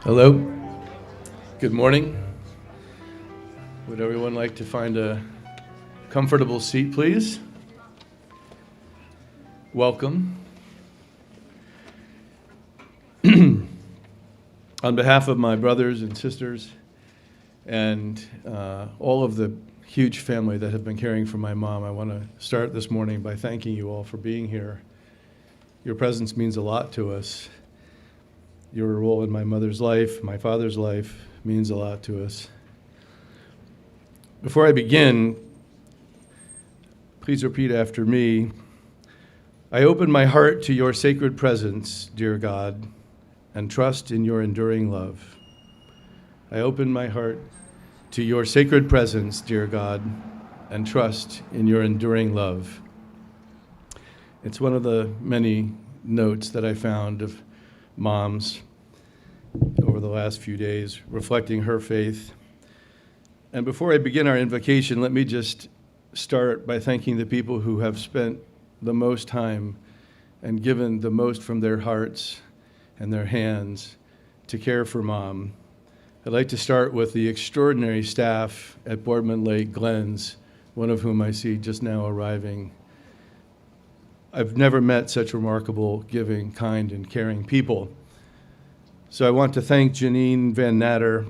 Hello. Good morning. Would everyone like to find a comfortable seat, please? Welcome. On behalf of my brothers and sisters and all of the huge family that have been caring for my mom, I want to start this morning by thanking you all for being here. Your presence means a lot to us. Your role in my mother's life, my father's life, means a lot to us. Before I begin, please repeat after me. I open my heart to your sacred presence, dear God, and trust in your enduring love. I open my heart to your sacred presence, dear God, and trust in your enduring love. It's one of the many notes that I found of Mom's over the last few days, reflecting her faith. And before I begin our invocation, let me just start by thanking the people who have spent the most time and given the most from their hearts and their hands to care for Mom. I'd like to start with the extraordinary staff at Boardman Lake Glens, one of whom I see just now arriving. I've never met such remarkable, giving, kind, and caring people. So I want to thank Janine Van Natter,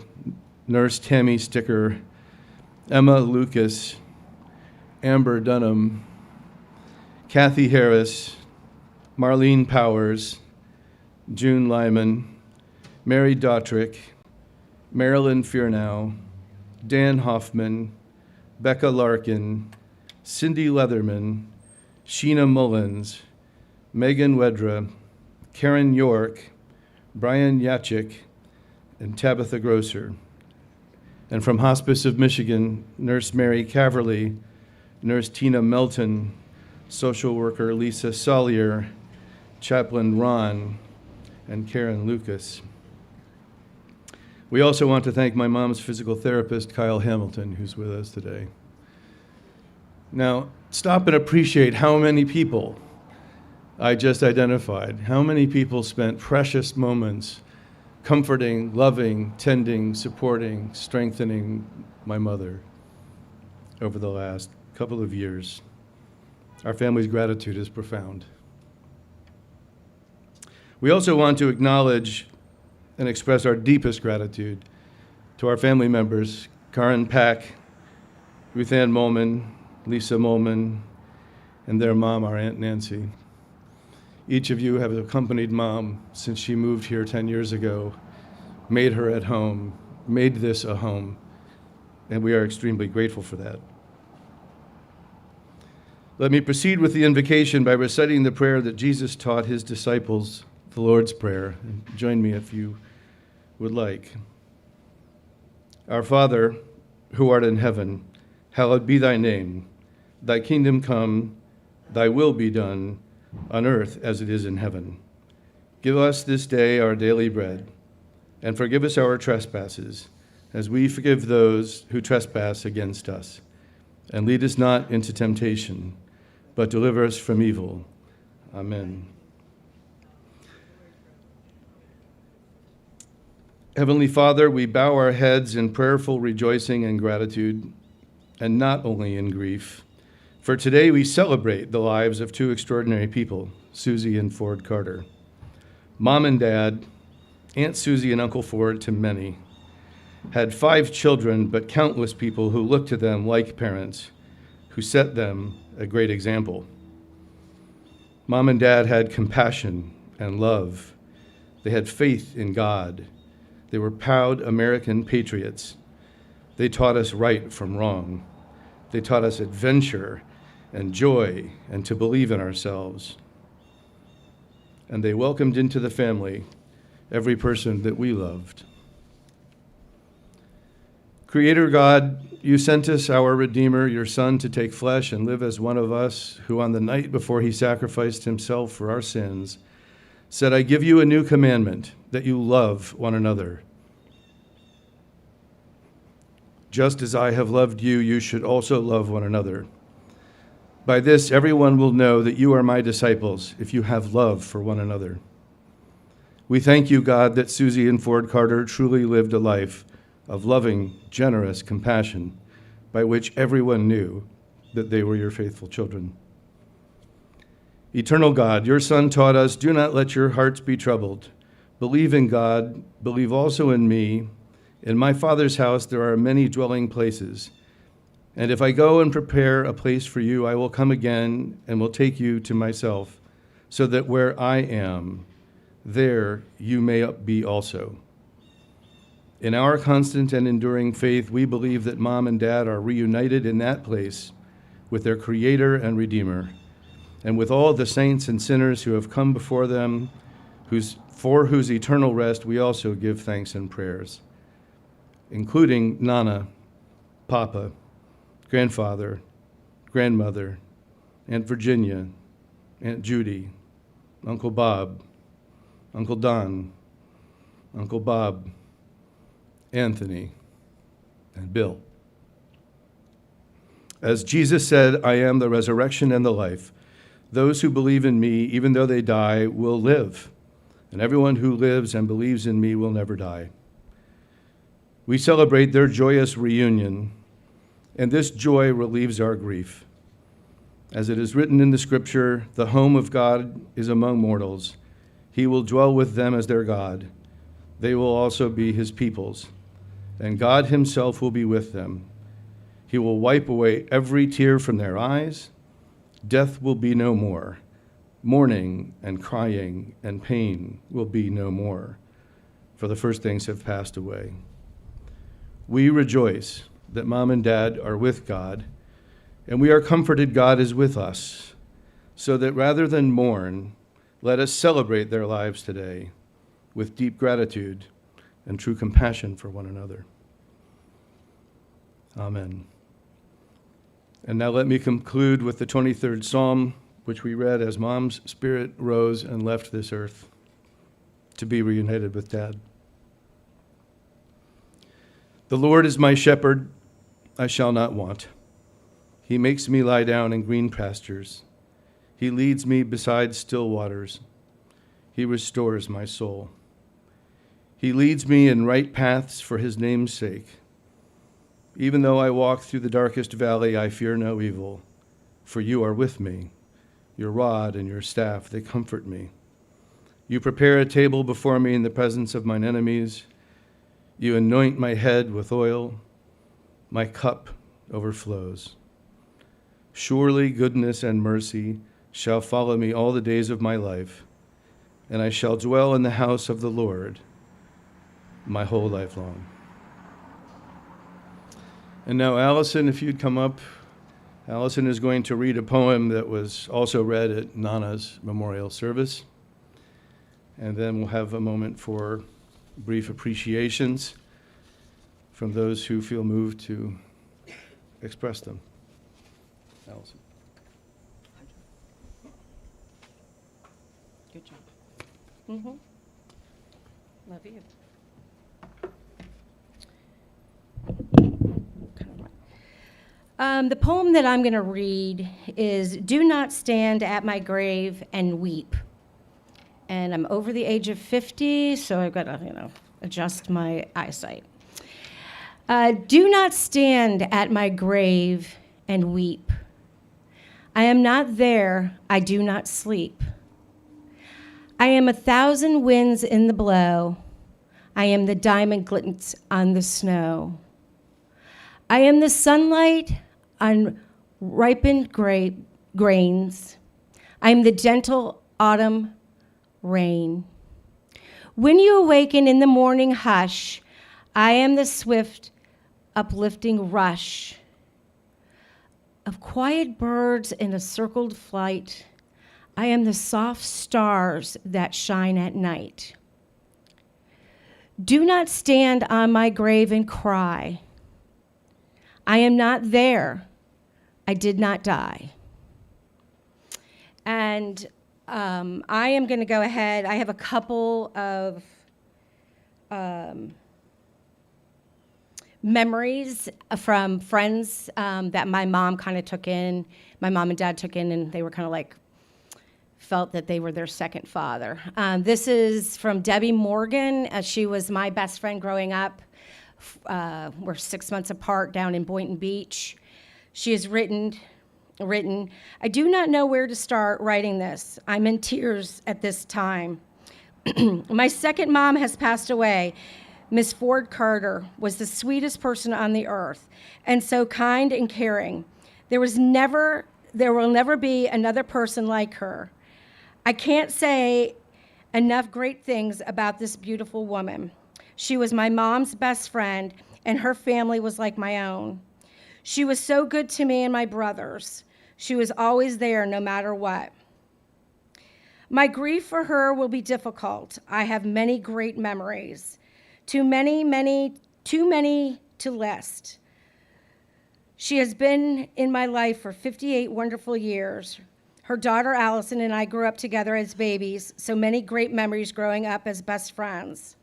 Nurse Tammy Sticker, Emma Lucas, Amber Dunham, Kathy Harris, Marlene Powers, June Lyman, Mary Dautrick, Marilyn Fearnow, Dan Hoffman, Becca Larkin, Cindy Leatherman, Sheena Mullins, Megan Wedra, Karen York, Brian Yachik, and Tabitha Grosser. And from Hospice of Michigan, Nurse Mary Caverly, Nurse Tina Melton, Social Worker Lisa Solier, Chaplain Ron, and Karen Lucas. We also want to thank my mom's physical therapist, Kyle Hamilton, who's with us today. Now, stop and appreciate how many people I just identified. How many people spent precious moments comforting, loving, tending, supporting, strengthening my mother over the last couple of years. Our family's gratitude is profound. We also want to acknowledge and express our deepest gratitude to our family members, Karen Pack, Ruth Ann Molman, Lisa Molman, and their mom, our Aunt Nancy. Each of you have accompanied Mom since she moved here 10 years ago, made her at home, made this a home, and we are extremely grateful for that. Let me proceed with the invocation by reciting the prayer that Jesus taught his disciples, the Lord's Prayer. Join me if you would like. Our Father, who art in heaven, hallowed be thy name. Thy kingdom come, thy will be done, on earth as it is in heaven. Give us this day our daily bread, and forgive us our trespasses, as we forgive those who trespass against us. And lead us not into temptation, but deliver us from evil. Amen. Heavenly Father, we bow our heads in prayerful rejoicing and gratitude, and not only in grief. For today we celebrate the lives of two extraordinary people, Susie and Ford Carter. Mom and Dad, Aunt Susie and Uncle Ford to many, had 5 children, but countless people who looked to them like parents, who set them a great example. Mom and Dad had compassion and love. They had faith in God. They were proud American patriots. They taught us right from wrong. They taught us adventure and joy and to believe in ourselves. And they welcomed into the family every person that we loved. Creator God, you sent us our Redeemer, your Son, to take flesh and live as one of us, who on the night before he sacrificed himself for our sins, said, I give you a new commandment, that you love one another. Just as I have loved you, you should also love one another. By this, everyone will know that you are my disciples, if you have love for one another. We thank you, God, that Susie and Ford Carter truly lived a life of loving, generous compassion by which everyone knew that they were your faithful children. Eternal God, your Son taught us, do not let your hearts be troubled. Believe in God, believe also in me. In my Father's house there are many dwelling places. And if I go and prepare a place for you, I will come again and will take you to myself, so that where I am, there you may be also. In our constant and enduring faith, we believe that Mom and Dad are reunited in that place with their Creator and Redeemer, and with all the saints and sinners who have come before them, for whose eternal rest we also give thanks and prayers, including Nana, Papa, Grandfather, Grandmother, Aunt Virginia, Aunt Judy, Uncle Bob, Uncle Don, Uncle Bob, Anthony, and Bill. As Jesus said, I am the resurrection and the life. Those who believe in me, even though they die, will live, and everyone who lives and believes in me will never die. We celebrate their joyous reunion, and this joy relieves our grief. As it is written in the scripture, the home of God is among mortals. He will dwell with them as their God. They will also be his peoples, and God himself will be with them. He will wipe away every tear from their eyes. Death will be no more. Mourning and crying and pain will be no more, for the first things have passed away. We rejoice that Mom and Dad are with God, and we are comforted God is with us, so that rather than mourn, let us celebrate their lives today with deep gratitude and true compassion for one another. Amen. And now let me conclude with the 23rd Psalm, which we read as Mom's spirit rose and left this earth to be reunited with Dad. The Lord is my shepherd, I shall not want. He makes me lie down in green pastures. He leads me beside still waters. He restores my soul. He leads me in right paths for his name's sake. Even though I walk through the darkest valley, I fear no evil, for you are with me. Your rod and your staff, they comfort me. You prepare a table before me in the presence of mine enemies. You anoint my head with oil. My cup overflows. Surely goodness and mercy shall follow me all the days of my life, and I shall dwell in the house of the Lord my whole life long. And now, Allison, if you'd come up. Allison is going to read a poem that was also read at Nana's memorial service. And then we'll have a moment for brief appreciations from those who feel moved to express them. Allison. Good job. Mm-hmm. Love you. The poem that I'm going to read is Do Not Stand at My Grave and Weep. And I'm over the age of 50, so I've got to, adjust my eyesight. Do not stand at my grave and weep. I am not there, I do not sleep. I am 1,000 winds in the blow. I am the diamond glints on the snow. I am the sunlight on ripened grains. I am the gentle autumn rain. When you awaken in the morning hush, I am the swift, uplifting rush of quiet birds in a circled flight. I am the soft stars that shine at night. Do not stand on my grave and cry. I am not there. I did not die. And I am going to go ahead. I have a couple of memories from friends that my mom kind of took in, my mom and dad took in, and they were kind of like felt that they were their second father. This is from Debbie Morgan. She was my best friend growing up. We're 6 months apart down in Boynton Beach. She has written, I do not know where to start writing this. I'm in tears at this time. My second mom has passed away. Miss Ford Carter was the sweetest person on the earth and so kind and caring. There will never be another person like her. I can't say enough great things about this beautiful woman. She was my mom's best friend, and her family was like my own. She was so good to me and my brothers. She was always there no matter what. My grief for her will be difficult. I have many great memories. Too many to list. She has been in my life for 58 wonderful years. Her daughter Allison and I grew up together as babies, so many great memories growing up as best friends.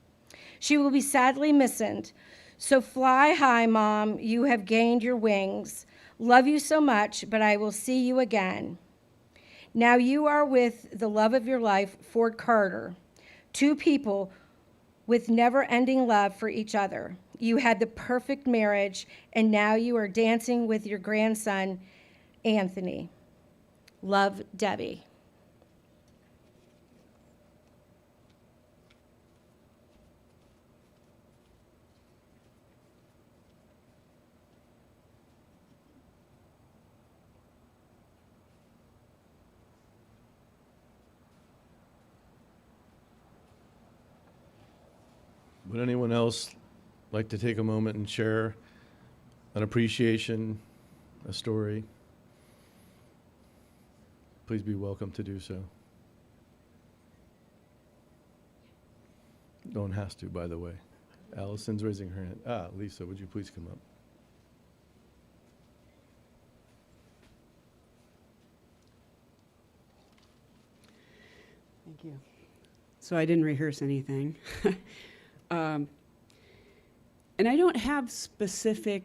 She will be sadly missed. So fly high, Mom, you have gained your wings. Love you so much, but I will see you again. Now you are with the love of your life, Ford Carter, two people with never-ending love for each other. You had the perfect marriage, and now you are dancing with your grandson, Anthony. Love, Debbie. Would anyone else like to take a moment and share an appreciation, a story? Please be welcome to do so. No one has to, by the way. Allison's raising her hand. Lisa, would you please come up? Thank you. So I didn't rehearse anything. And I don't have specific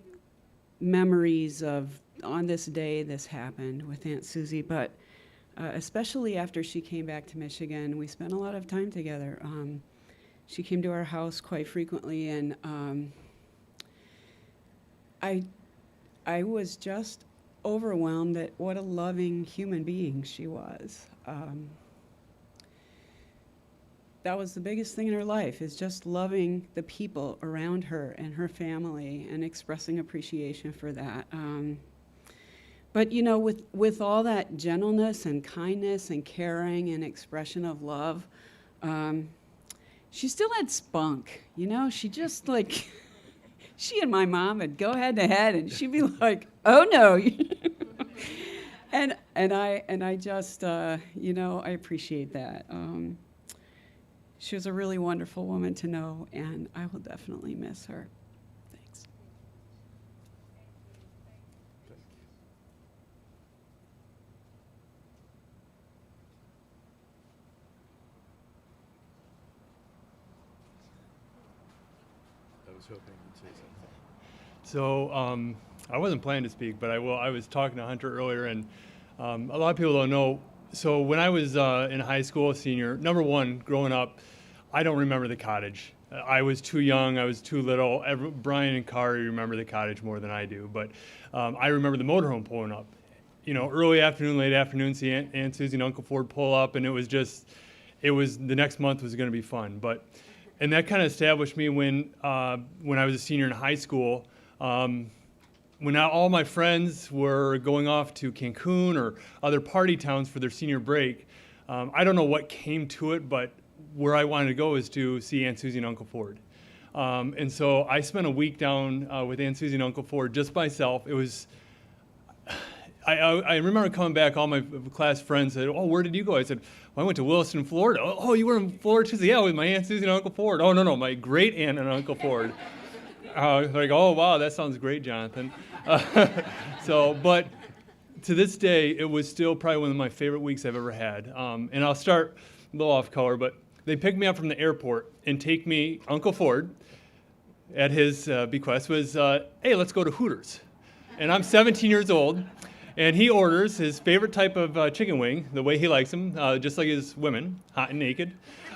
memories of on this day this happened with Aunt Susie, but especially after she came back to Michigan, we spent a lot of time together. She came to our house quite frequently, and I was just overwhelmed at what a loving human being she was. That was the biggest thing in her life, is just loving the people around her and her family and expressing appreciation for that. But you know, with all that gentleness and kindness and caring and expression of love, she still had spunk. You know, she just like, she and my mom would go head to head, and she'd be like, "Oh no," and I just you know, I appreciate that. She was a really wonderful woman to know, and I will definitely miss her. Thanks. I was hoping you'd say something. So I wasn't planning to speak, but I will. I was talking to Hunter earlier, and a lot of people don't know. So when I was in high school, senior, number one, growing up, I don't remember the cottage. I was too young. I was too little. Brian and Kari remember the cottage more than I do, but I remember the motorhome pulling up. You know, early afternoon, late afternoon, see Aunt Susie and Uncle Ford pull up, and it was the next month was going to be fun. And that kind of established me when I was a senior in high school. When all my friends were going off to Cancun or other party towns for their senior break, I don't know what came to it, but where I wanted to go is to see Aunt Susie and Uncle Ford. And so I spent a week down with Aunt Susie and Uncle Ford just myself. It was, I remember coming back, all my class friends said, "Oh, where did you go?" I said, "Well, I went to Williston, Florida." "Oh, you were in Florida too?" "Yeah, with my Aunt Susie and Uncle Ford." "Oh, no, my great aunt and Uncle Ford." Like, "Oh, wow, that sounds great, Jonathan." But to this day, it was still probably one of my favorite weeks I've ever had. And I'll start a little off color, but they picked me up from the airport and take me, Uncle Ford, at his bequest, was, "Hey, let's go to Hooters." And I'm 17 years old, And he orders his favorite type of chicken wing, the way he likes them, just like his women, hot and naked.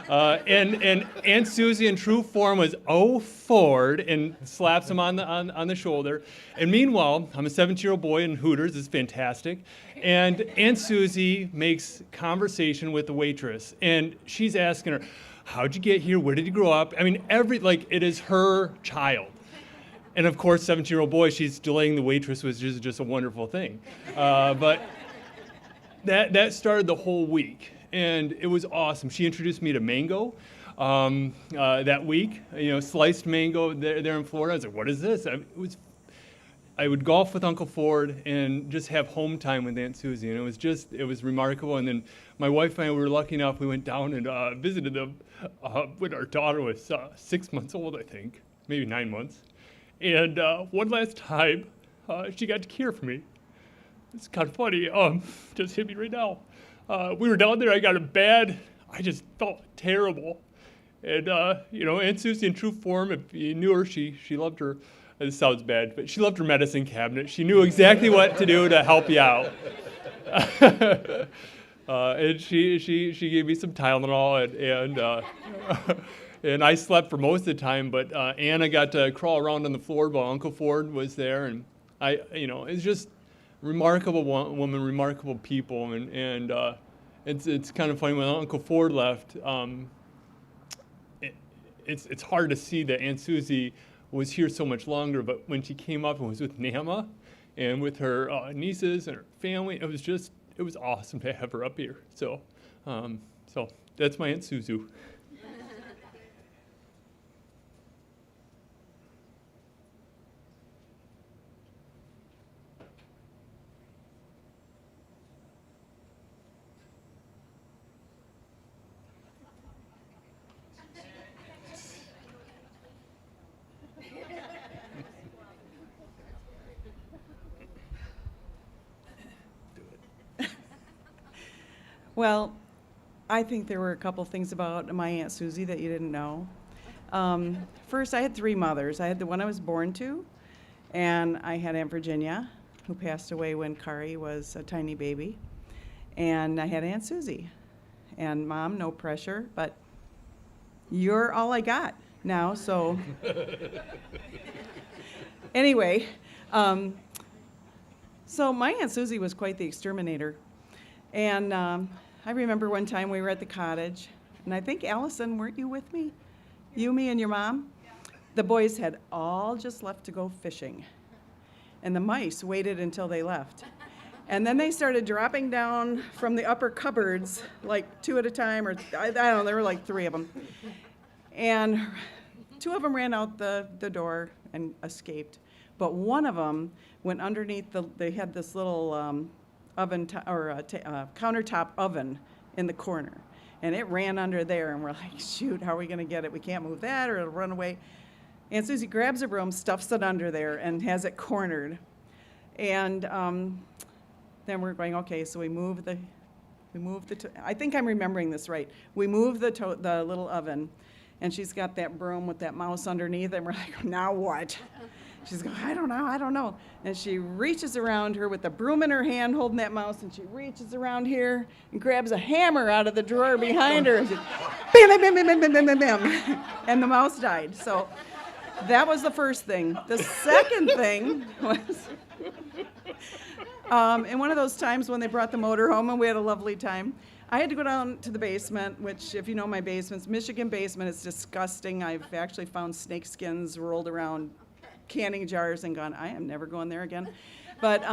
And Aunt Susie in true form was forward and slaps him on the shoulder. And meanwhile, I'm a 17-year-old boy in Hooters. It's fantastic. And Aunt Susie makes conversation with the waitress, and she's asking her, "How'd you get here? Where did you grow up?" I mean, it is her child. And of course, 17-year-old boy, she's delaying the waitress was just a wonderful thing. But that started the whole week, and it was awesome. She introduced me to mango that week. Sliced mango there in Florida. I was like, "What is this?" I would golf with Uncle Ford and just have home time with Aunt Susie, and it was remarkable. And then my wife and I were lucky enough, we went down and visited them when our daughter was 6 months old, I think, maybe 9 months. And one last time, she got to care for me. It's kind of funny, just hit me right now. We were down there, I got I just felt terrible. And, Aunt Susie in true form, if you knew her, she loved her, this sounds bad, but she loved her medicine cabinet. She knew exactly what to do to help you out. And she gave me some Tylenol, and I slept for most of the time, but Anna got to crawl around on the floor while Uncle Ford was there, and it's just remarkable woman, remarkable people, and it's kind of funny when Uncle Ford left. It's hard to see that Aunt Susie was here so much longer, but when she came up and was with Nama and with her nieces and her family, it was awesome to have her up here. So that's my Aunt Suzu. Well, I think there were a couple things about my Aunt Susie that you didn't know. First, I had 3 mothers. I had the one I was born to, and I had Aunt Virginia, who passed away when Kari was a tiny baby, and I had Aunt Susie. And Mom, no pressure, but you're all I got now, so. Anyway, so my Aunt Susie was quite the exterminator. And I remember one time we were at the cottage, and I think, Allison, weren't you with me? You, me, and your mom? The boys had all just left to go fishing, and the mice waited until they left. And then they started dropping down from the upper cupboards, like 2 at a time, or I don't know, there were like 3 of them. And 2 of them ran out the door and escaped. But one of them went underneath they had this little countertop oven in the corner, and it ran under there, and we're like, shoot, how are we going to get it? We can't move that or it'll run away. Aunt Susie grabs a broom, stuffs it under there, and has it cornered. And then we're going, okay, so we move I think I'm remembering this right. We move the little oven, and she's got that broom with that mouse underneath, and we're like, now what? She's going, I don't know. And she reaches around her with the broom in her hand, holding that mouse, and she reaches around here and grabs a hammer out of the drawer behind her, and she, bam, bam, bam, bam, bam, bam, bam, bam, and the mouse died. So that was the first thing. The second thing was, in one of those times when they brought the motor home and we had a lovely time, I had to go down to the basement, which, if you know my basements, Michigan basement is disgusting. I've actually found snake skins rolled around canning jars and gone, I am never going there again. But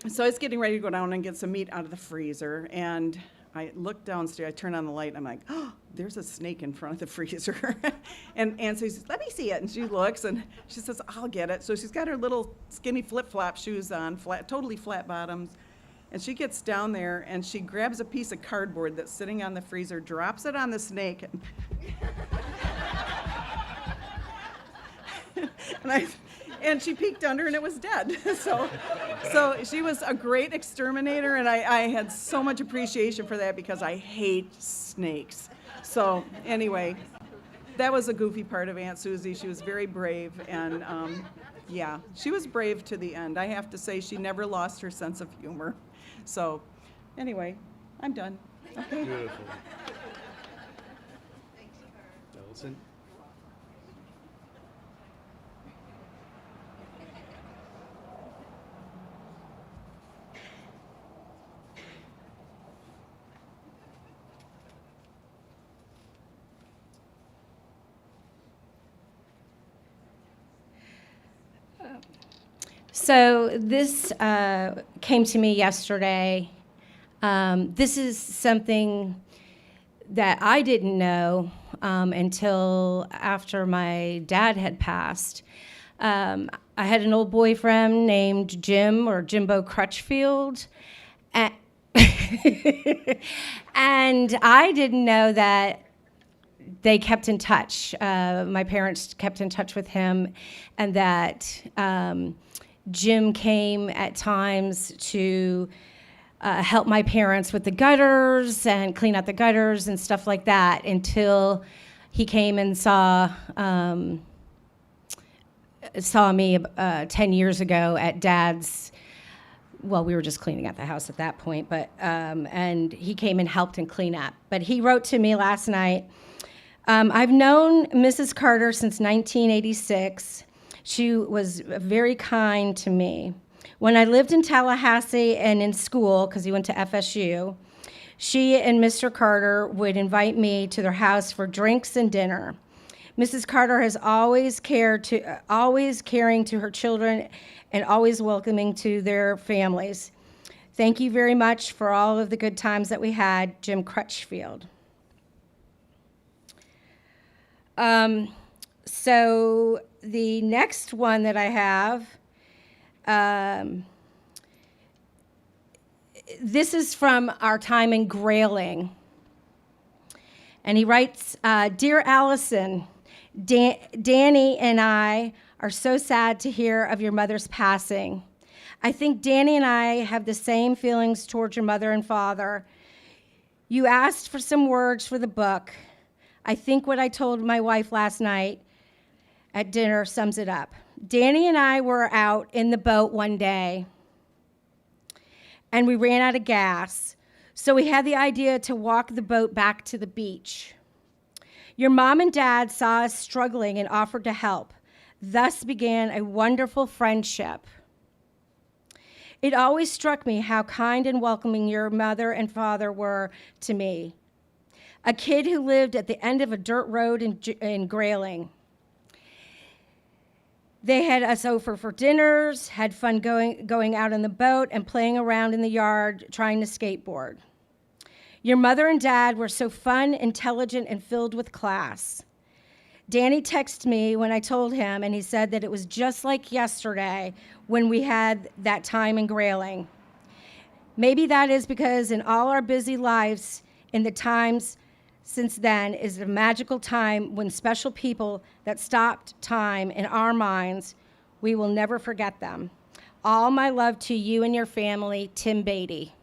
so I was getting ready to go down and get some meat out of the freezer, and I look downstairs, I turn on the light, and I'm like, oh, there's a snake in front of the freezer. And Aunt Susie says, let me see it. And she looks, and she says, I'll get it. So she's got her little skinny flip-flop shoes on, totally flat bottoms, and she gets down there, and she grabs a piece of cardboard that's sitting on the freezer, drops it on the snake, and she peeked under, and it was dead. So she was a great exterminator, and I had so much appreciation for that because I hate snakes. So anyway, that was a goofy part of Aunt Susie. She was very brave, and Yeah, she was brave to the end. I have to say, she never lost her sense of humor. So, anyway, I'm done. Okay. Beautiful. Allison? So this came to me yesterday. This is something that I didn't know until after my dad had passed. I had an old boyfriend named Jim, or Jimbo Crutchfield. A- And I didn't know that they kept in touch. My parents kept in touch with him, and that Jim came at times to help my parents with the gutters and clean out the gutters and stuff like that, until he came and saw me 10 years ago at Dad's. Well, we were just cleaning out the house at that point, but and he came and helped and clean up. But he wrote to me last night. I've known Mrs. Carter since 1986. She was very kind to me. When I lived in Tallahassee and in school, because he went to FSU, she and Mr. Carter would invite me to their house for drinks and dinner. Mrs. Carter has always always caring to her children and always welcoming to their families. Thank you very much for all of the good times that we had, Jim Crutchfield. So the next one that I have, this is from our time in Grayling. And he writes, Dear Allison, Danny and I are so sad to hear of your mother's passing. I think Danny and I have the same feelings towards your mother and father. You asked for some words for the book. I think what I told my wife last night at dinner sums it up. Danny and I were out in the boat one day, and we ran out of gas, so we had the idea to walk the boat back to the beach. Your mom and dad saw us struggling and offered to help. Thus began a wonderful friendship. It always struck me how kind and welcoming your mother and father were to me, a kid who lived at the end of a dirt road in Grayling. They had us over for dinners, had fun going out on the boat and playing around in the yard trying to skateboard. Your mother and dad were so fun, intelligent, and filled with class. Danny texted me when I told him, and he said that it was just like yesterday when we had that time in Grayling. Maybe that is because in all our busy lives, in the times since then, is a magical time when special people that stopped time in our minds, we will never forget them. All my love to you and your family, Tim Beatty.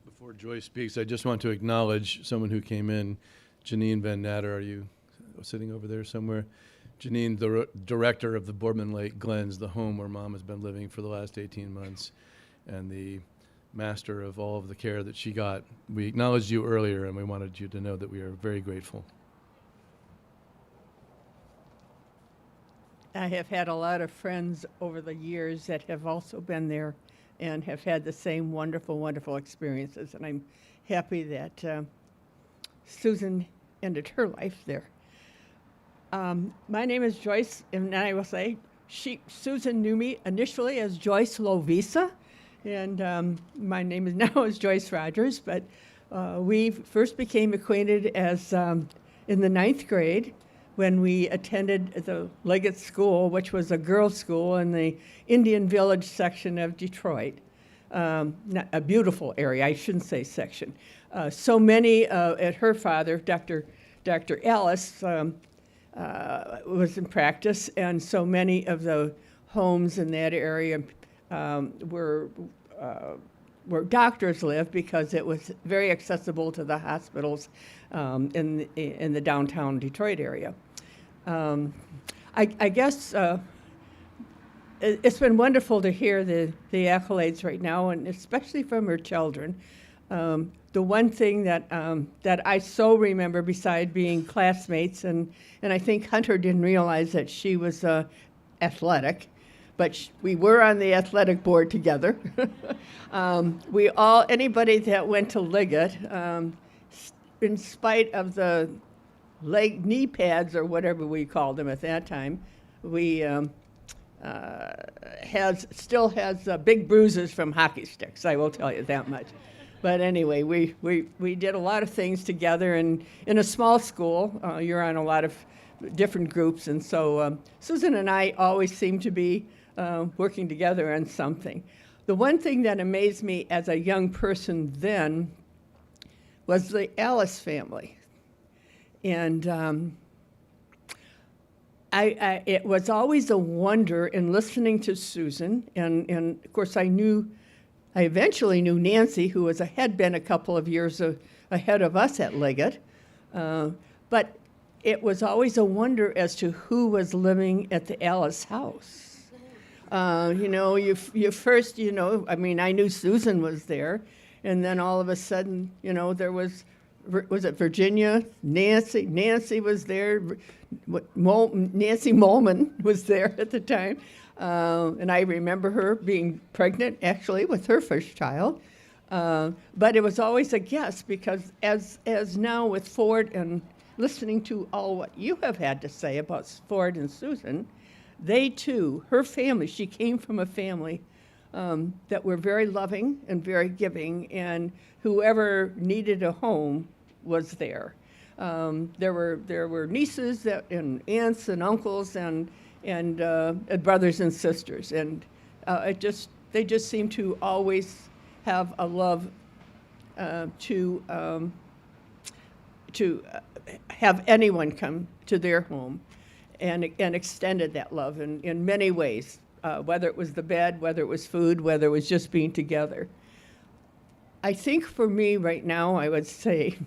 Before Joyce speaks, I just want to acknowledge someone who came in. Janine Van Natter, are you sitting over there somewhere? Janine, the director of the Boardman Lake Glens, the home where Mom has been living for the last 18 months, and the master of all of the care that she got. We acknowledged you earlier, and we wanted you to know that we are very grateful. I have had a lot of friends over the years that have also been there and have had the same wonderful, wonderful experiences. And I'm happy that Susan ended her life there. My name is Joyce, and I will say Susan knew me initially as Joyce Lovisa, and my name is now is Joyce Rogers, but we first became acquainted as in the 9th grade when we attended the Leggett School, which was a girls' school in the Indian Village section of Detroit. Not a beautiful area, I shouldn't say section. So many, at her father, Dr. Ellis, was in practice, and so many of the homes in that area were where doctors live because it was very accessible to the hospitals in the downtown Detroit area. I guess it's been wonderful to hear the accolades right now, and especially from her children. The one thing that that I so remember, beside being classmates, and I think Hunter didn't realize that she was athletic, but we were on the athletic board together. Anybody that went to Liggett, in spite of the knee pads or whatever we called them at that time, we still has big bruises from hockey sticks. I will tell you that much. But anyway, we did a lot of things together, and in a small school, you're on a lot of different groups, and so Susan and I always seem to be working together on something. The one thing that amazed me as a young person then was the Alice family. And it was always a wonder in listening to Susan, and of course I eventually knew Nancy, who had been a couple of years ahead of us at Liggett, but it was always a wonder as to who was living at the Alice house. You first, I mean, I knew Susan was there, and then all of a sudden, there was it Virginia? Nancy was there. Nancy Molman was there at the time. And I remember her being pregnant, actually, with her first child. But it was always a guess, because as now with Ford, and listening to all what you have had to say about Ford and Susan, they too, her family, she came from a family that were very loving and very giving, and whoever needed a home was there. There were nieces and aunts and uncles and brothers and sisters, and they just seem to always have a love to have anyone come to their home, and extended that love in many ways, whether it was the bed, whether it was food, whether it was just being together. I think for me right now, I would say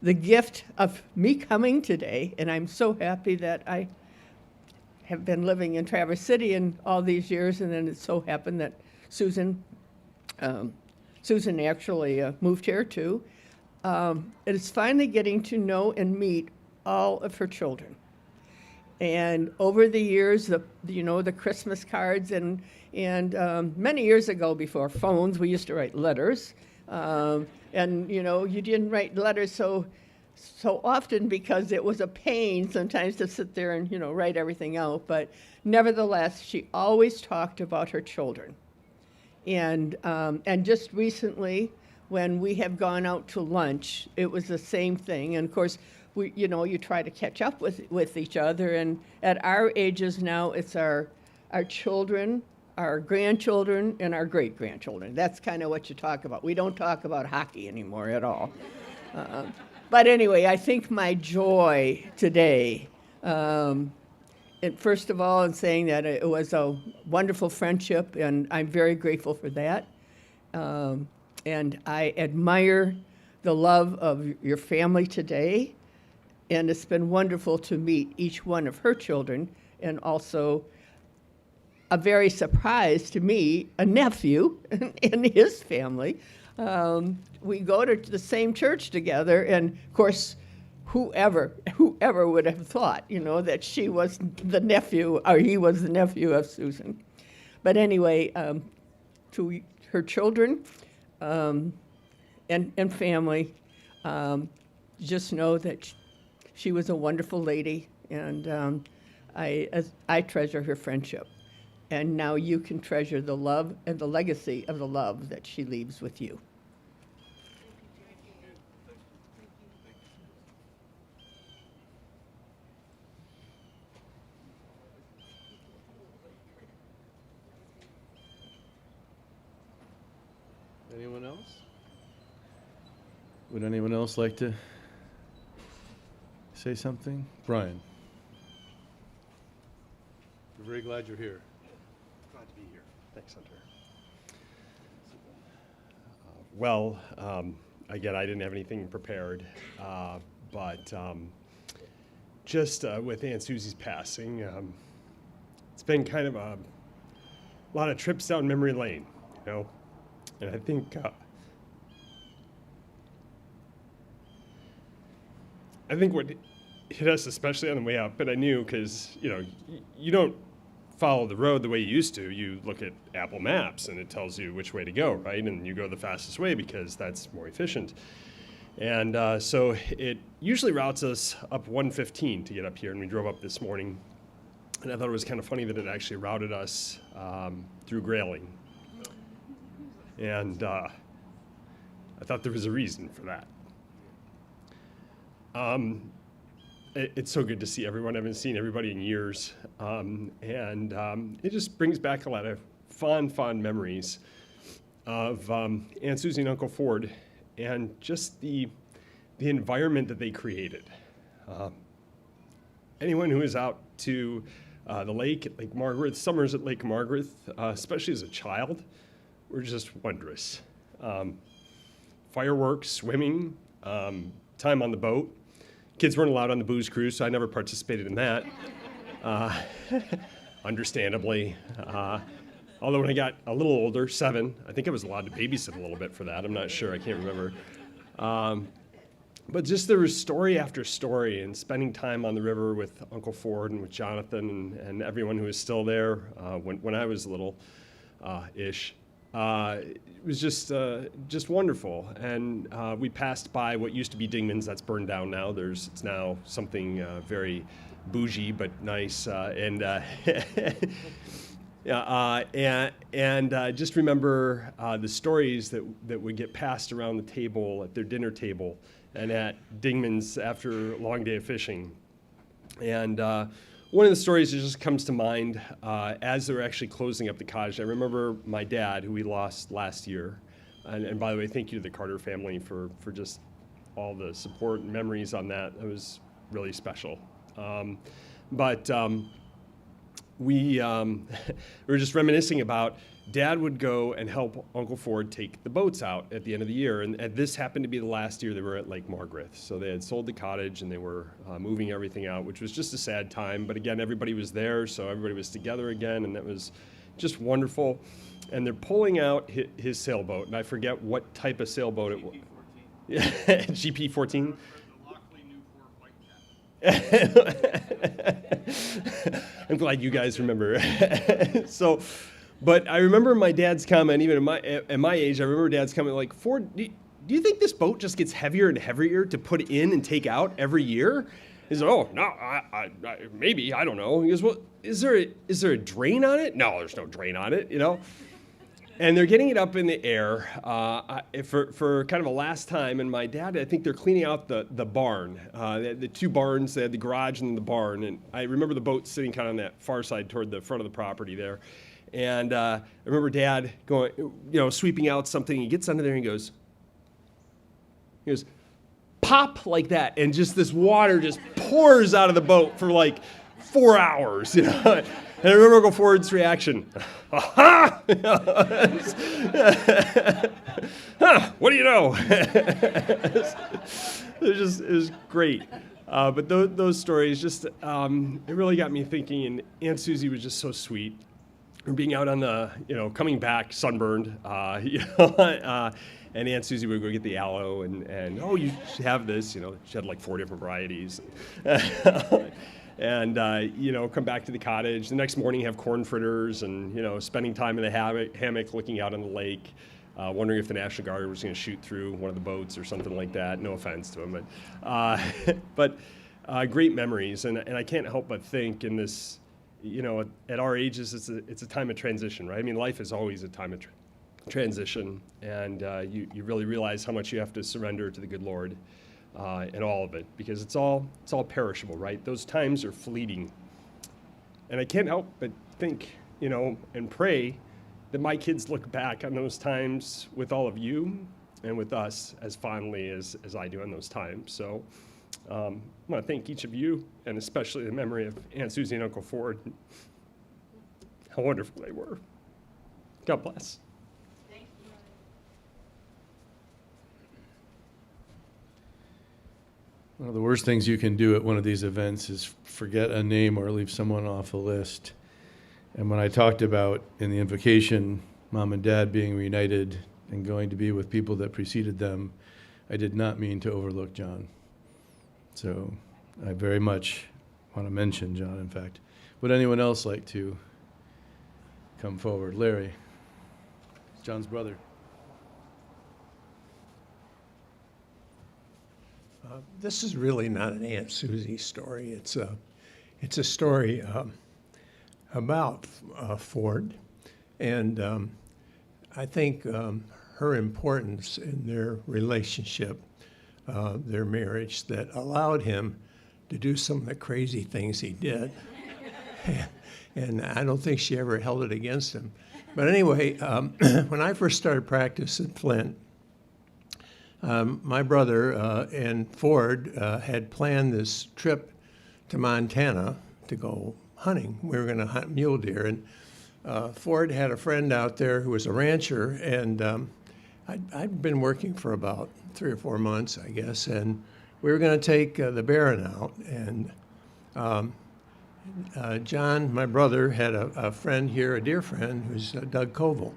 the gift of me coming today, and I'm so happy that I have been living in Traverse City in all these years, and then it so happened that Susan actually moved here too. It is finally getting to know and meet all of her children. And over the years, the Christmas cards, and many years ago, before phones, we used to write letters. And you didn't write letters so often because it was a pain sometimes to sit there and write everything out. But nevertheless, she always talked about her children. And just recently, when we have gone out to lunch, it was the same thing. And of course, you try to catch up with each other. And at our ages now, it's our children, our grandchildren, and our great-grandchildren. That's kind of what you talk about. We don't talk about hockey anymore at all. But anyway, I think my joy today, first of all, in saying that it was a wonderful friendship, and I'm very grateful for that. And I admire the love of your family today, and it's been wonderful to meet each one of her children, and also a very surprise to me, a nephew in his family. We go to the same church together, and of course, whoever would have thought, that she was the nephew, or he was the nephew of Susan. But anyway, to her children and family, just know that she was a wonderful lady, and I treasure her friendship. And now you can treasure the love and the legacy of the love that she leaves with you. Anyone else? Would anyone else like to say something? Brian. We're very glad you're here. Glad to be here. Thanks, Hunter. well. Again, I didn't have anything prepared, but just with Aunt Susie's passing, it's been kind of a lot of trips down memory lane, you know, and I think what hit us, especially on the way up, and I knew because, you know, you don't follow the road the way you used to. You look at Apple Maps and it tells you which way to go, right? And you go the fastest way because that's more efficient. And so it usually routes us up 115 to get up here, and we drove up this morning. And I thought it was kind of funny that it actually routed us through Grayling. And I thought there was a reason for that. It's so good to see everyone. I haven't seen everybody in years. It just brings back a lot of fond memories of Aunt Susie and Uncle Ford and just the environment that they created. Anyone who is out to the lake at Lake Margaret, summers at Lake Margaret, especially as a child, were just wondrous. Fireworks, swimming, time on the boat. Kids weren't allowed on the booze cruise, so I never participated in that. Understandably. Although when I got a little older, 7, I think I was allowed to babysit a little bit for that. I'm not sure, I can't remember. But just there was story after story, and spending time on the river with Uncle Ford and with Jonathan and everyone who was still there when I was little ish. It was just wonderful. And we passed by what used to be Dingman's. That's burned down now. It's now something very bougie but nice. Just remember the stories that would get passed around the table at their dinner table and at Dingman's after a long day of fishing. And one of the stories that just comes to mind as they're actually closing up the cottage, I remember my dad, who we lost last year. And by the way, thank you to the Carter family for just all the support and memories on that. It was really special. We were just reminiscing about Dad would go and help Uncle Ford take the boats out at the end of the year. And this happened to be the last year they were at Lake Margaret. So they had sold the cottage and they were moving everything out, which was just a sad time. But again, everybody was there, so everybody was together again, and that was just wonderful. And they're pulling out his sailboat, and I forget what type of sailboat it was. GP-14? I'm glad you guys remember. But I remember my dad's comment, even at my age, I remember Dad's comment like, Ford, do you think this boat just gets heavier and heavier to put in and take out every year? He said, oh, no, I maybe, I don't know. He goes, well, is there a drain on it? No, there's no drain on it, you know? And they're getting it up in the air for kind of a last time. And my dad, I think they're cleaning out the barn. The 2 barns, they had the garage and the barn. And I remember the boat sitting kind of on that far side toward the front of the property there. And I remember Dad going, sweeping out something. He gets under there and he goes, pop like that. And just this water just pours out of the boat for like 4 hours, you know. And I remember Uncle Ford's reaction. Aha! What do you know? It was great. But those stories just, it really got me thinking. And Aunt Susie was just so sweet. Being out on the, coming back sunburned, and Aunt Susie would go get the aloe and oh, you should have this, she had like 4 different varieties. And, come back to the cottage. The next morning have corn fritters and, spending time in the hammock looking out on the lake, wondering if the National Guard was going to shoot through one of the boats or something like that. No offense to them, but great memories. And I can't help but think in this, at our ages, it's a time of transition, right? I mean, life is always a time of transition, and you really realize how much you have to surrender to the good Lord. And all of it, because it's all perishable, right? Those times are fleeting. And I can't help but think, and pray that my kids look back on those times with all of you and with us as fondly as I do on those times. So I want to thank each of you, and especially the memory of Aunt Susie and Uncle Ford. How wonderful they were. God bless. One of the worst things you can do at one of these events is forget a name or leave someone off a list. And when I talked about in the invocation, mom and dad being reunited and going to be with people that preceded them, I did not mean to overlook John. So I very much want to mention John, in fact. Would anyone else like to come forward? Larry, John's brother. This is really not an Aunt Susie story. It's a story about Ford, and I think her importance in their relationship, their marriage, that allowed him to do some of the crazy things he did. And I don't think she ever held it against him. But anyway, when I first started practice in Flint, my brother and Ford had planned this trip to Montana to go hunting. We were going to hunt mule deer, and Ford had a friend out there who was a rancher, and I'd been working for about 3 or 4 months, I guess, and we were going to take the Baron out. And John, my brother, had a friend here, a dear friend, who's Doug Koval.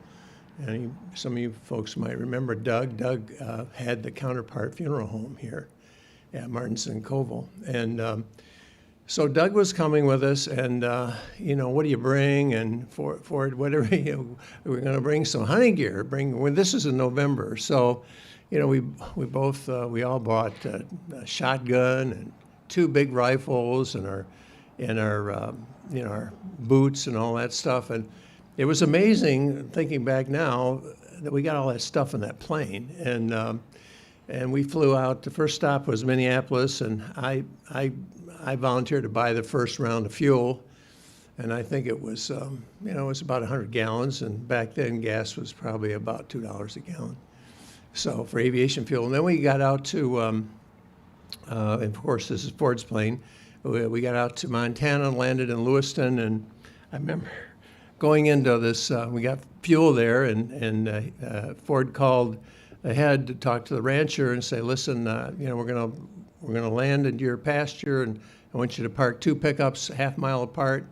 And some of you folks might remember Doug. Doug had the Counterpart Funeral Home here at Martinson Koval. And so Doug was coming with us, and, what do you bring? And Ford, whatever, we're going to bring some hunting gear. This is in November. So, we all bought a shotgun and 2 big rifles and our boots and all that stuff. And it was amazing, thinking back now, that we got all that stuff in that plane, and we flew out. The first stop was Minneapolis, and I volunteered to buy the first round of fuel, and I think it was it was about 100 gallons, and back then gas was probably about $2 a gallon, so for aviation fuel. And then we got out to, and of course this is Ford's plane. We got out to Montana and landed in Lewiston, and I remember going into this, we got fuel there, and Ford called ahead to talk to the rancher and say, listen, we're gonna land into your pasture, and I want you to park 2 pickups half mile apart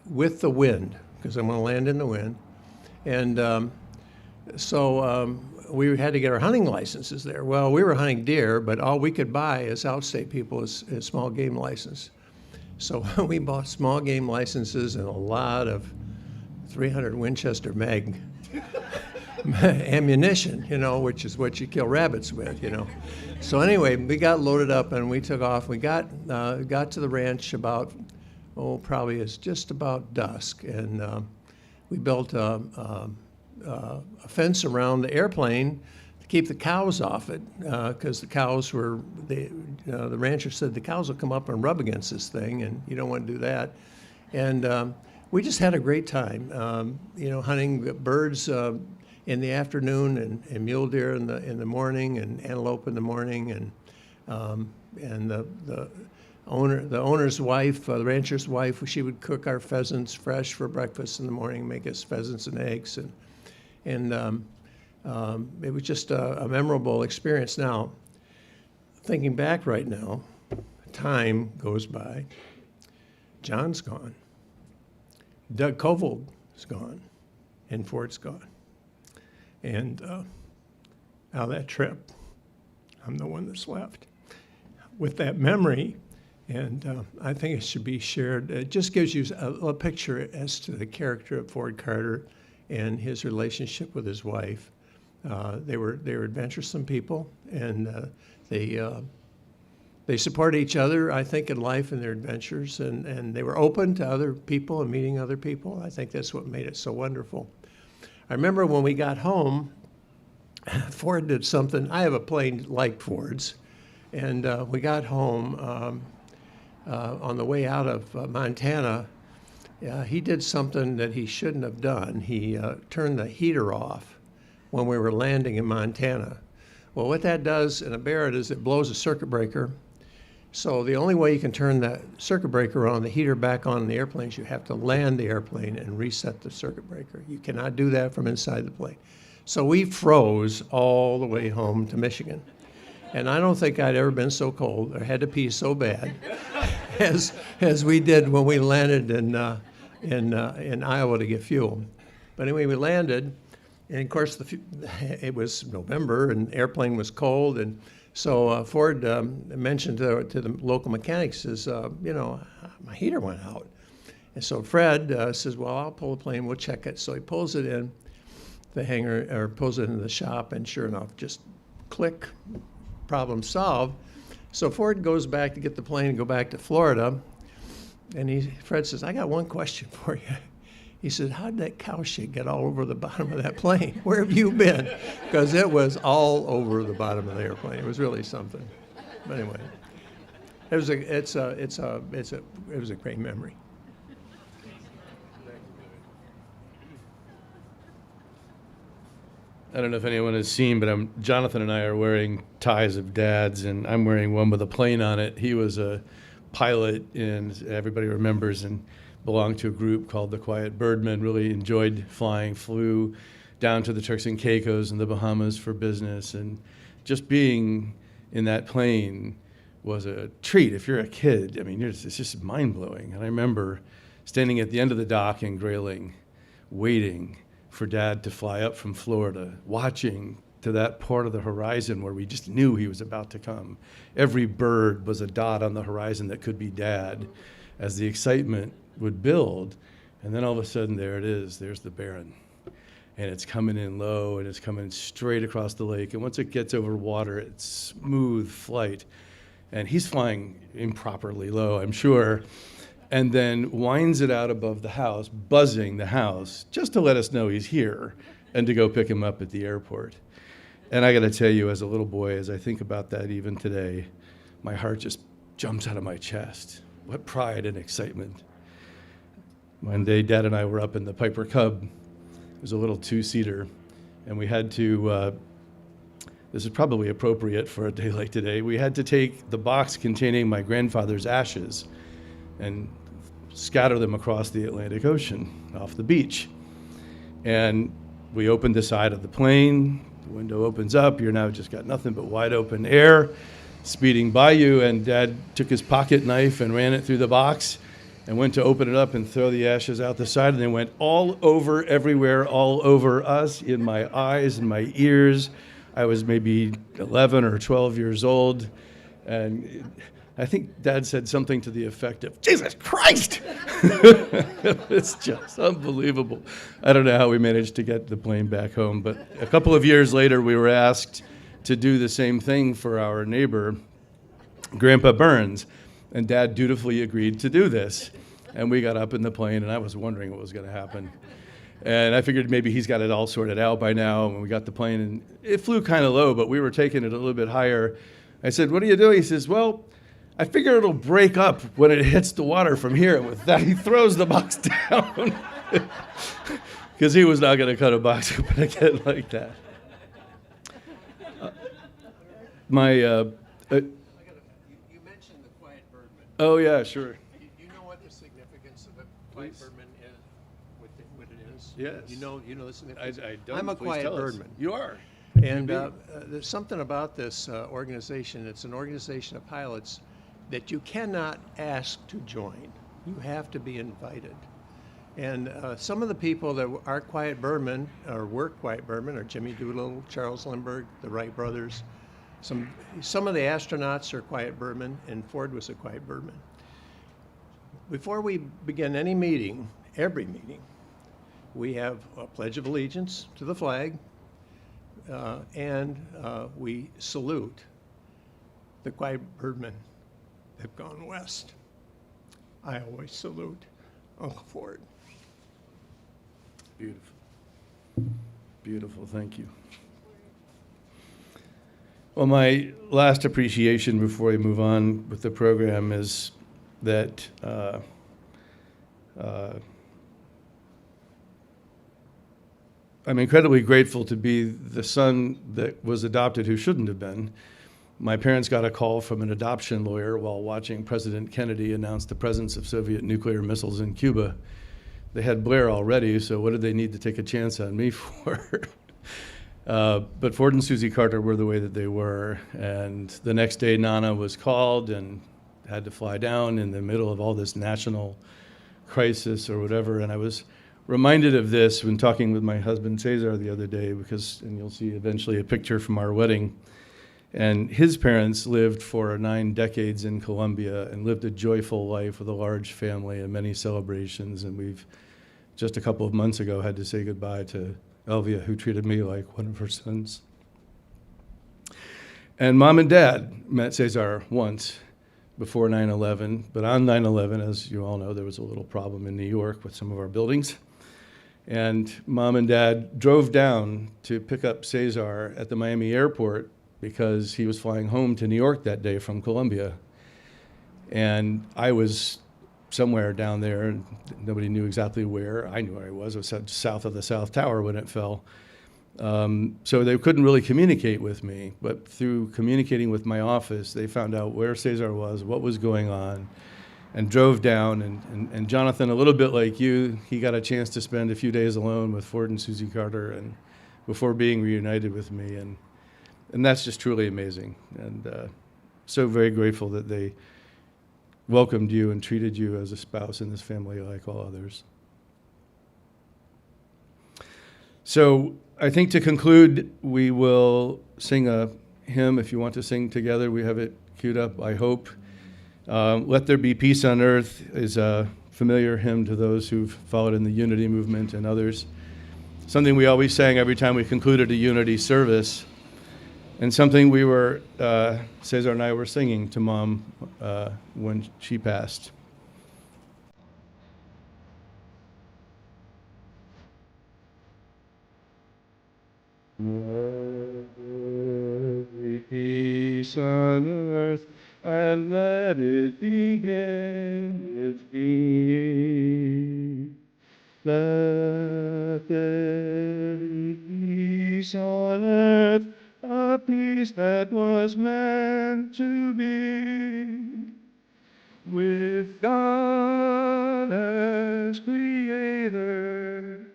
with the wind, because I'm gonna land in the wind. And so we had to get our hunting licenses there. Well, we were hunting deer, but all we could buy as outstate people is a small game license. So we bought small game licenses and a lot of 300 Winchester mag ammunition, which is what you kill rabbits with, So anyway, we got loaded up and we took off. We got to the ranch about, probably it's just about dusk, and we built a fence around the airplane to keep the cows off it, because the cows were, the rancher said the cows will come up and rub against this thing, and you don't want to do that. And we just had a great time, hunting birds in the afternoon, and mule deer in the morning, and antelope in the morning, and the owner's wife, the rancher's wife, she would cook our pheasants fresh for breakfast in the morning, make us pheasants and eggs, and it was just a memorable experience. Now, thinking back right now, time goes by. John's gone. Doug Koval is gone, and Ford's gone. And out of that trip, I'm the one that's left with that memory, and I think it should be shared. It just gives you a picture as to the character of Ford Carter and his relationship with his wife. They were adventuresome people, and they supported each other, I think, in life and their adventures, and they were open to other people and meeting other people. I think that's what made it so wonderful. I remember when we got home, Ford did something. I have a plane like Ford's, and we got home on the way out of Montana. He did something that he shouldn't have done. He turned the heater off when we were landing in Montana. Well, what that does in a Barrett is it blows a circuit breaker. So the only way you can turn that circuit breaker on, the heater back on in the airplane, is you have to land the airplane and reset the circuit breaker. You cannot do that from inside the plane. So we froze all the way home to Michigan. And I don't think I'd ever been so cold or had to pee so bad as we did when we landed in Iowa to get fuel. But anyway, we landed, and of course it was November and the airplane was cold, and so Ford mentioned to the local mechanics, says, my heater went out. And so Fred says, well, I'll pull the plane, we'll check it. So he pulls it in the hangar, or pulls it into the shop, and sure enough, just click, problem solved. So Ford goes back to get the plane and go back to Florida, and Fred says, I got one question for you. He said, how did that cow shit get all over the bottom of that plane? Where have you been? Because it was all over the bottom of the airplane. It was really something. But anyway, it was a great memory. I don't know if anyone has seen, but Jonathan and I are wearing ties of Dad's, and I'm wearing one with a plane on it. He was a pilot, and everybody remembers, and belonged to a group called the Quiet Birdmen, really enjoyed flying, flew down to the Turks and Caicos and the Bahamas for business, and just being in that plane was a treat. If you're a kid, I mean, it's just mind-blowing. And I remember standing at the end of the dock in Grayling, waiting for Dad to fly up from Florida, watching to that part of the horizon where we just knew he was about to come. Every bird was a dot on the horizon that could be Dad, as the excitement would build, and then all of a sudden there it is, there's the Baron. And it's coming in low, and it's coming straight across the lake, and once it gets over water, it's smooth flight. And he's flying improperly low, I'm sure, and then winds it out above the house, buzzing the house, just to let us know he's here, and to go pick him up at the airport. And I gotta tell you, as a little boy, as I think about that even today, my heart just jumps out of my chest. What pride and excitement. One day, Dad and I were up in the Piper Cub. It was a little two-seater, and we had to, this is probably appropriate for a day like today, we had to take the box containing my grandfather's ashes and scatter them across the Atlantic Ocean off the beach. And we opened the side of the plane, the window opens up, you're now just got nothing but wide open air speeding by you, and Dad took his pocket knife and ran it through the box and went to open it up and throw the ashes out the side, and they went all over everywhere, all over us, in my eyes and my ears. I was maybe 11 or 12 years old, and I think Dad said something to the effect of, Jesus Christ! It's just unbelievable. I don't know how we managed to get the plane back home, but a couple of years later, we were asked to do the same thing for our neighbor, Grandpa Burns, and Dad dutifully agreed to do this. And we got up in the plane, and I was wondering what was going to happen. And I figured maybe he's got it all sorted out by now. When we got the plane, and it flew kind of low, but we were taking it a little bit higher. I said, what are you doing? He says, well, I figure it'll break up when it hits the water from here. And with that, he throws the box down, because he was not going to cut a box open again like that. You mentioned the Quiet Birdman. Oh, yeah, sure. You know what the significance of the Quiet Birdman is? What it is? Yes. You know the significance? I don't. I'm a Please Quiet tell us. Birdman. You are. And there's something about this organization. It's an organization of pilots that you cannot ask to join. You have to be invited. And some of the people that are Quiet Birdmen, or were Quiet Birdmen, are Jimmy Doolittle, Charles Lindbergh, the Wright brothers. Some of the astronauts are Quiet Birdmen, and Ford was a Quiet Birdman. Before we begin any meeting, every meeting, we have a Pledge of Allegiance to the flag, and we salute the Quiet Birdmen that have gone west. I always salute Uncle Ford. Beautiful. Beautiful, thank you. Well, my last appreciation before we move on with the program is that I'm incredibly grateful to be the son that was adopted who shouldn't have been. My parents got a call from an adoption lawyer while watching President Kennedy announce the presence of Soviet nuclear missiles in Cuba. They had Blair already, so what did they need to take a chance on me for? But Ford and Susie Carter were the way that they were. And the next day, Nana was called and had to fly down in the middle of all this national crisis or whatever. And I was reminded of this when talking with my husband Cesar the other day, because, and you'll see eventually a picture from our wedding. And his parents lived for 9 decades in Colombia and lived a joyful life with a large family and many celebrations. And we've just a couple of months ago had to say goodbye to Elvia, who treated me like one of her sons. And Mom and Dad met Cesar once before 9/11, but on 9/11, as you all know, there was a little problem in New York with some of our buildings. And Mom and Dad drove down to pick up Cesar at the Miami airport because he was flying home to New York that day from Colombia. And I was somewhere down there, and nobody knew exactly where. I knew where I was. It was south of the South Tower when it fell. So they couldn't really communicate with me, but through communicating with my office, they found out where Cesar was, what was going on, and drove down. And Jonathan, a little bit like you, he got a chance to spend a few days alone with Ford and Susie Carter and before being reunited with me. And that's just truly amazing. And so very grateful that they welcomed you and treated you as a spouse in this family like all others. So I think to conclude, we will sing a hymn. If you want to sing together, we have it queued up, I hope. Let There Be Peace on Earth is a familiar hymn to those who've followed in the unity movement and others. Something we always sang every time we concluded a unity service. And something we were, Cesar and I were singing to Mom when she passed. Let there be peace on earth, and let it begin with me. Let there be peace on earth, a peace that was meant to be, with God as Creator,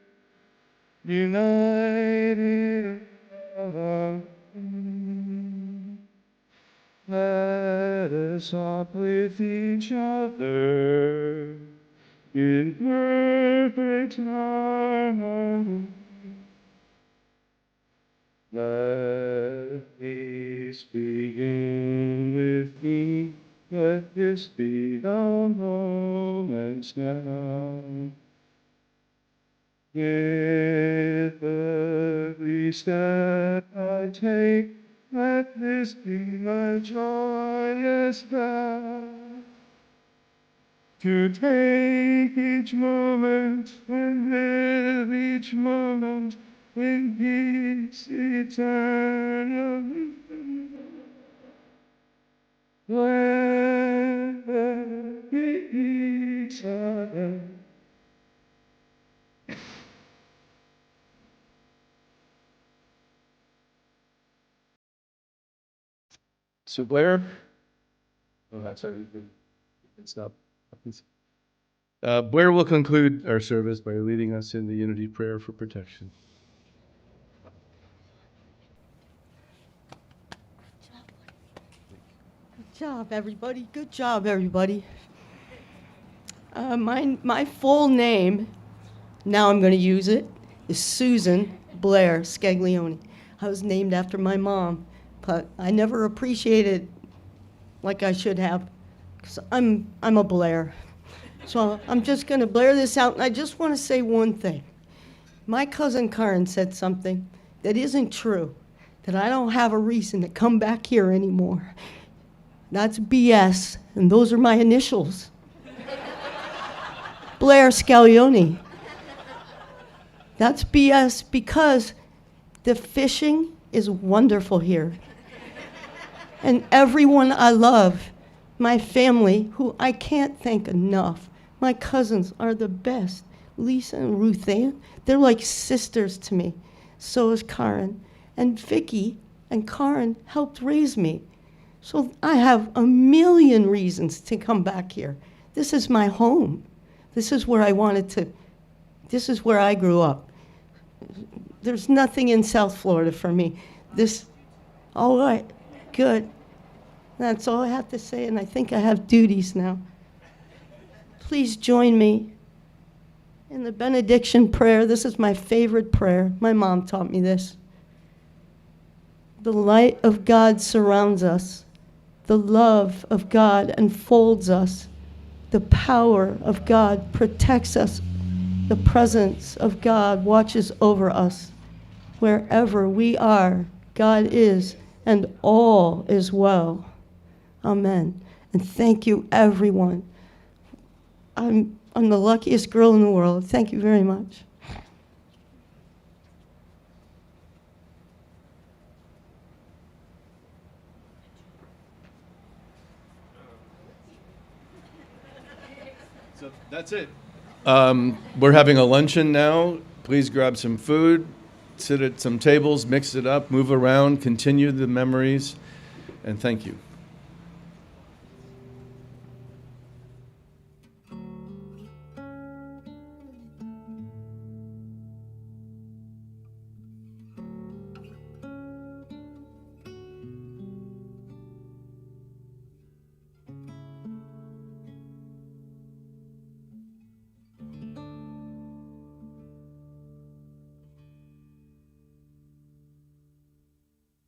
united in love. Let us walk with each other in perfect harmony. Let peace begin with me. Let this be the moment now. With every step I take, let this be my joyous vow. To take each moment and live each moment in peace eternal. Let there be peace on earth. So Blair, oh, that's how you can stop. Blair will conclude our service by leading us in the unity prayer for protection. Good job, everybody. Good job, everybody. My full name, now I'm going to use it, is Susan Blair Scaglione. I was named after my mom, but I never appreciated like I should have, because I'm a Blair. So I'm just going to blare this out, and I just want to say one thing. My cousin Karen said something that isn't true, that I don't have a reason to come back here anymore. That's BS, and those are my initials. Blair Scaglione. That's BS because the fishing is wonderful here. And everyone I love, my family, who I can't thank enough, my cousins are the best. Lisa and Ruth Ann, they're like sisters to me. So is Karen. And Vicky and Karen helped raise me. So I have a million reasons to come back here. This is my home. This is where I wanted to, this is where I grew up. there's nothing in South Florida for me. All right, good. That's all I have to say, and I think I have duties now. Please join me in the benediction prayer. This is my favorite prayer. My mom taught me this. The light of God surrounds us. The love of God enfolds us. The power of God protects us. The presence of God watches over us. Wherever we are, God is, and all is well. Amen. And thank you, everyone. I'm the luckiest girl in the world. Thank you very much. So that's it. We're having a luncheon now. Please grab some food, sit at some tables, mix it up, move around, continue the memories, and thank you.